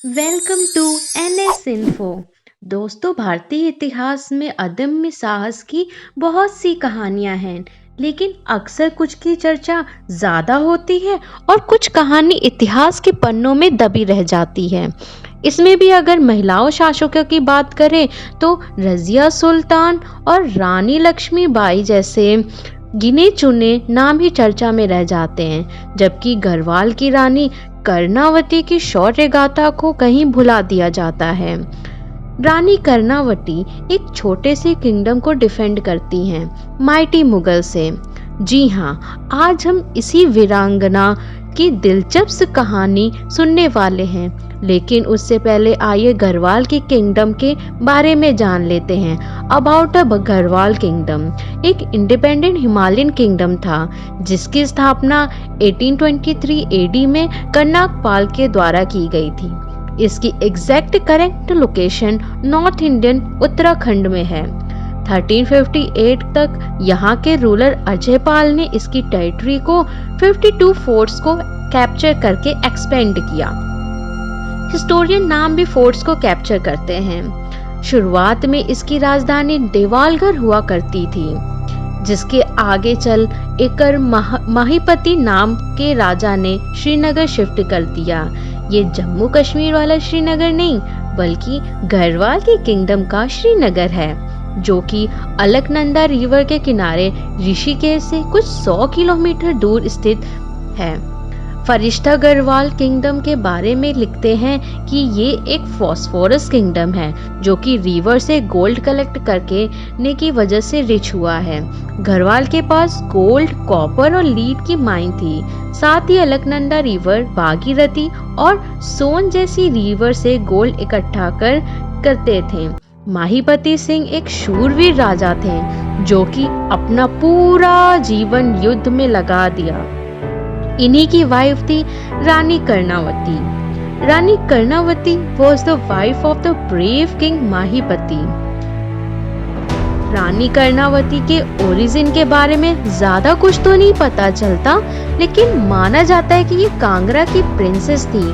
Welcome to NS info. दोस्तों, भारतीय इतिहास में अदम्य साहस की बहुत सी कहानियां हैं, लेकिन अक्सर कुछ की चर्चा ज़्यादा होती है और कुछ कहानी इतिहास के पन्नों में दबी रह जाती है। इसमें भी अगर महिलाओं शासकों की बात करें तो रज़िया सुल्तान और रानी लक्ष्मीबाई जैसे गिने चुने नाम ही चर्चा में रह जाते हैं, जबकि गढ़वाल की रानी कर्णावती की शौर्य गाथा को कहीं भुला दिया जाता है। रानी कर्णावती एक छोटे से किंगडम को डिफेंड करती हैं माइटी मुगल से। जी हाँ, आज हम इसी वीरांगना की दिलचस्प कहानी सुनने वाले हैं, लेकिन उससे पहले आइए गढ़वाल की किंगडम के बारे में जान लेते हैं। अबाउट अ गढ़वाल किंगडम एक इंडिपेंडेंट हिमालयन किंगडम था जिसकी स्थापना 1823 AD में कर्नाकपाल के द्वारा की गई थी। इसकी exact correct location north Indian Uttarakhand में है। 1358 तक यहाँ के रूलर अजय पाल ने इसकी टेरिटरी को 52 फोर्ट्स को कैप्चर करके एक्सपेंड किया। हिस्टोरियन नाम भी फोर्ट्स को कैप्चर करते हैं। शुरुआत में इसकी राजधानी देवालगढ़ हुआ करती थी, जिसके आगे चल एकर माहिपति नाम के राजा ने श्रीनगर शिफ्ट कर दिया। ये जम्मू कश्मीर वाला श्रीनगर नहीं, बल्कि गढ़वाल की किंगडम का श्रीनगर है, जो कि अलकनंदा रिवर के किनारे ऋषिकेश से कुछ 100 किलोमीटर दूर स्थित है। फरिश्ता गढ़वाल किंगडम के बारे में लिखते हैं कि ये एक फॉस्फोरस किंगडम है, जो कि रिवर से गोल्ड कलेक्ट करने की वजह से रिच हुआ है। गढ़वाल के पास गोल्ड, कॉपर और लीड की माइन थी। साथ ही अलकनंदा रिवर, भागीरथी और सोन जैसी रिवर से गोल्ड इकट्ठा करते थे। माहिपति सिंह एक शूरवीर राजा थे, जो कि अपना पूरा जीवन युद्ध में लगा दिया। इन्हीं की वाइफ थी रानी Karnavati. Rani Karnavati was the wife of the brave king Mahipati. रानी कर्णावती के ओरिजिन के बारे में ज्यादा कुछ तो नहीं पता चलता, लेकिन माना जाता है कि ये कांगड़ा की प्रिंसेस थी।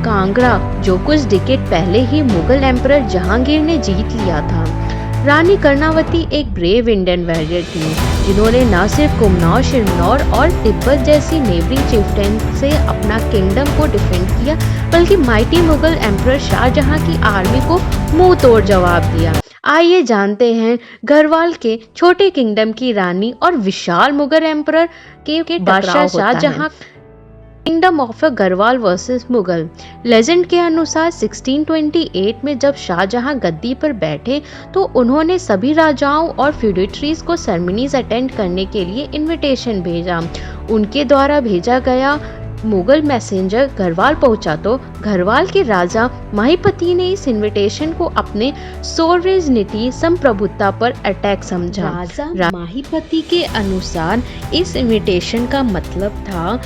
कांगड़ा जो कुछ डिकेड पहले ही मुगल एम्परर जहांगीर ने जीत लिया था। रानी कर्णावती एक ब्रेव इंडियन वॉरियर थी, जिन्होंने न सिर्फ कुमाऊं, शिरमौर और तिब्बत जैसी नेबरिंग चिफ्टेन से अपना किंगडम को डिफेंड किया, बल्कि माइटी मुगल एम्परर शाहजहां की आर्मी को मुंह तोड़ जवाब दिया। आइए जानते हैं गढ़वाल के छोटे किंगडम की रानी और विशाल मुगल एम्परर के बादशाह Shahjahan. Kingdom of Garhwal versus Mughal. Legend के अनुसार 1628 में जब शाहजहां गद्दी पर बैठे तो उन्होंने सभी राजाओं और फ्यूडेटरीज को सेरेमनीज अटेंड करने के लिए इनविटेशन भेजा। उनके द्वारा भेजा गया मुगल मैसेंजर गढ़वाल पहुंचा तो गढ़वाल के राजा माहिपति ने इस इनविटेशन को अपने सोवरेनिटी संप्रभुता पर अटैक समझा। राजा माहिपति के अनुसार इस इनविटेशन का मतलब था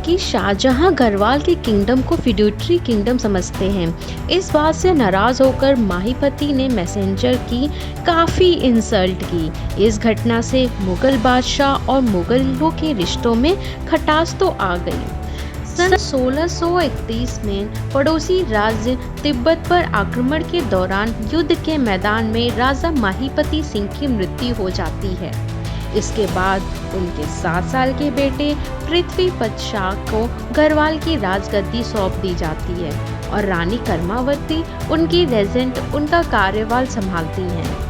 कि शाहजहां गढ़वाल के किंगडम को फ्यूडेटरी किंगडम समझते हैं। इस बात से नाराज होकर माहिपति ने मैसेंजर की काफ़ी इंसल्ट की। इस घटना से मुगल बादशाह और मुगलों के रिश्तों में खटास तो आ गई। सन 1631 में पड़ोसी राज्य तिब्बत पर आक्रमण के दौरान युद्ध के मैदान में राजा माहिपति सिंह की मृत्यु हो जाती है। इसके बाद उनके 7 साल के बेटे पृथ्वीपत शाह को गढ़वाल की राजगद्दी सौंप दी जाती है और रानी कर्मावती उनकी रेजेंट उनका कार्यभार संभालती हैं।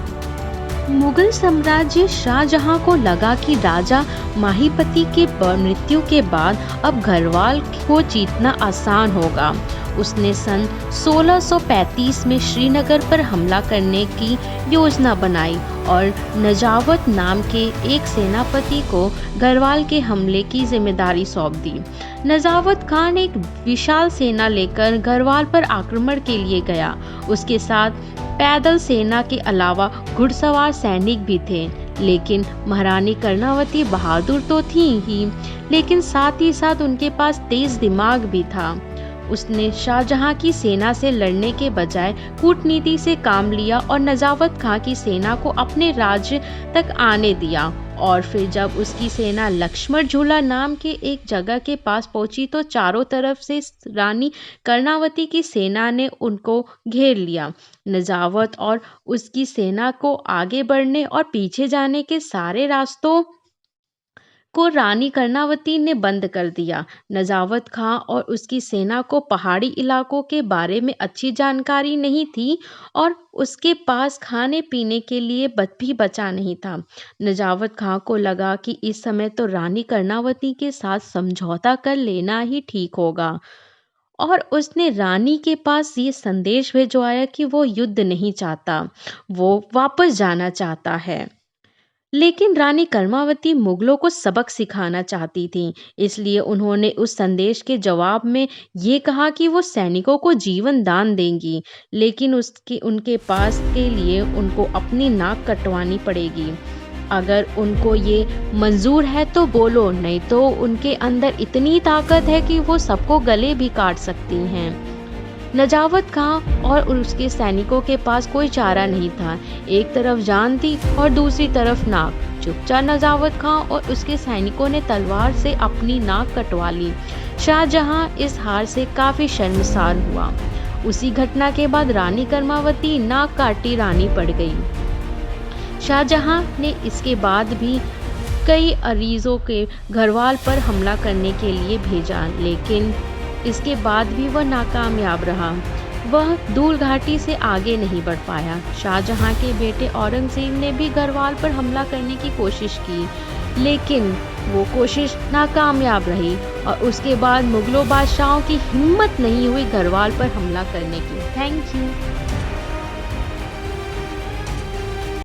मुगल साम्राज्य शाहजहां को लगा कि राजा माहिपति के मृत्यु के बाद अब गढ़वाल को जीतना आसान होगा। उसने सन 1635 में श्रीनगर पर हमला करने की योजना बनाई और नजावत नाम के एक सेनापति को गढ़वाल के हमले की जिम्मेदारी सौंप दी। नजावत खान एक विशाल सेना लेकर गढ़वाल पर आक्रमण के लिए गया। उसके साथ पैदल सेना के अलावा घुड़सवार सैनिक भी थे, लेकिन महारानी कर्णावती बहादुर तो थी ही, लेकिन साथ ही साथ उनके पास तेज दिमाग भी था। उसने शाहजहां की सेना से लड़ने के बजाय कूटनीति से काम लिया और नजावत खां की सेना को अपने राज्य तक आने दिया। और फिर जब उसकी सेना लक्ष्मण झूला नाम के एक जगह के पास पहुंची तो चारों तरफ से रानी कर्णावती की सेना ने उनको घेर लिया। नजावत और उसकी सेना को आगे बढ़ने और पीछे जाने के सारे रास्तों को रानी कर्णावती ने बंद कर दिया। नजावत खां और उसकी सेना को पहाड़ी इलाकों के बारे में अच्छी जानकारी नहीं थी और उसके पास खाने पीने के लिए भी बचा नहीं था। नजावत खां को लगा कि इस समय तो रानी कर्णावती के साथ समझौता कर लेना ही ठीक होगा और उसने रानी के पास ये संदेश भिजवाया कि वो युद्ध नहीं चाहता, वो वापस जाना चाहता है। लेकिन रानी कर्मावती मुगलों को सबक सिखाना चाहती थी, इसलिए उन्होंने उस संदेश के जवाब में ये कहा कि वो सैनिकों को जीवन दान देंगी, लेकिन उसके उनके पास के लिए उनको अपनी नाक कटवानी पड़ेगी। अगर उनको ये मंजूर है तो बोलो, नहीं तो उनके अंदर इतनी ताकत है कि वो सबको गले भी काट सकती हैं। नजावत खां और उसके सैनिकों के पास कोई चारा नहीं था। एक तरफ जान थी और दूसरी तरफ नाक। चुपचाप नजावत खां और उसके सैनिकों ने तलवार से अपनी नाक कटवा ली। शाहजहां इस हार से काफी शर्मसार हुआ। उसी घटना के बाद रानी कर्मावती नाक काटी रानी पड़ गई। शाहजहां ने इसके बाद भी कई अरीजों के घरवाल पर हमला करने के लिए भेजा, लेकिन इसके बाद भी वह नाकामयाब रहा। वह दूल घाटी से आगे नहीं बढ़ पाया। शाहजहां के बेटे औरंगजेब ने भी गढ़वाल पर हमला करने की कोशिश की, लेकिन वो कोशिश नाकामयाब रही और उसके बाद मुगलों बादशाहों की हिम्मत नहीं हुई गढ़वाल पर हमला करने की। Thank you.